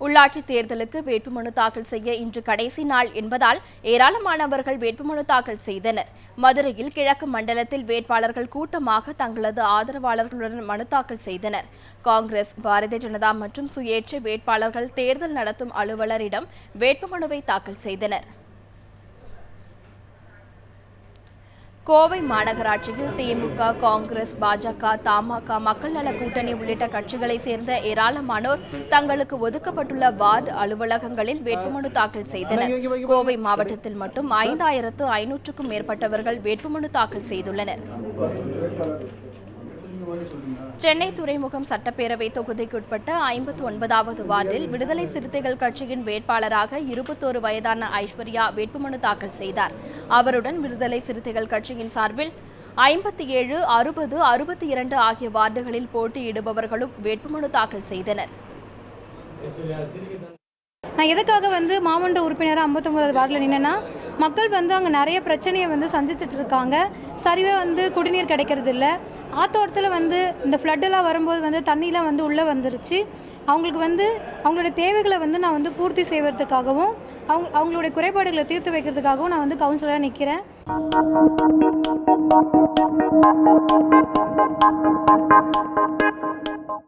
உள்ளாட்சி தேர்தலுக்கு வேட்புமனு தாக்கல் செய்ய இன்று கடைசி நாள் என்பதால் ஏராளமானவர்கள் வேட்புமனு தாக்கல் செய்தனர். மதுரையில் கிழக்கு மண்டலத்தில் வேட்பாளர்கள் கூட்டமாக தங்களது ஆதரவாளர்களுடன் மனு தாக்கல் செய்தனர். காங்கிரஸ், பாரதிய ஜனதா மற்றும் சுயேட்சை வேட்பாளர்கள் தேர்தல் நடத்தும் அலுவலரிடம் வேட்புமனுவை தாக்கல் செய்தனர். கோவை மாநகராட்சியில் திமுக, காங்கிரஸ், பாஜக, தமாக, மக்கள் நல கூட்டணி உள்ளிட்ட கட்சிகளைச் சேர்ந்த ஏராளமானோர் தங்களுக்கு ஒதுக்கப்பட்டுள்ள வார்டு அலுவலகங்களில் வேட்புமனு தாக்கல் செய்தனர். கோவை மாவட்டத்தில் மட்டும் 5500க்கும் மேற்பட்டவர்கள் வேட்புமனு தாக்கல் செய்துள்ளனர். சென்னை துறைமுகம் சட்டப்பேரவை தொகுதிக்குட்பட்ட 59வது வார்டில் விடுதலை சிறுத்தைகள் கட்சியின் வேட்பாளராக 21 வயதான ஐஸ்வர்யா வேட்புமனு தாக்கல் செய்தார். அவருடன் விடுதலை சிறுத்தைகள் கட்சியின் சார்பில் 57, 60, 62 ஆகிய வார்டுகளில் போட்டியிடுபவர்களும் வேட்புமனு தாக்கல் செய்தனர். நான் எதுக்காக மாமன்ற உறுப்பினராக 59வது வார்டில் நின்னா, மக்கள் அங்கே நிறைய பிரச்சனையை சந்திச்சுட்டு இருக்காங்க. சரிவே குடிநீர் கிடைக்கிறது இல்லை. ஆத்தோரத்தில் இந்த ஃப்ளட்டெல்லாம் வரும்போது தண்ணிலாம் உள்ளே வந்துருச்சு. அவங்களுக்கு அவங்களோட தேவைகளை நான் பூர்த்தி செய்வதற்காகவும் அவங்களுடைய குறைபாடுகளை தீர்த்து வைக்கிறதுக்காகவும் நான் கவுன்சிலராக நிற்கிறேன்.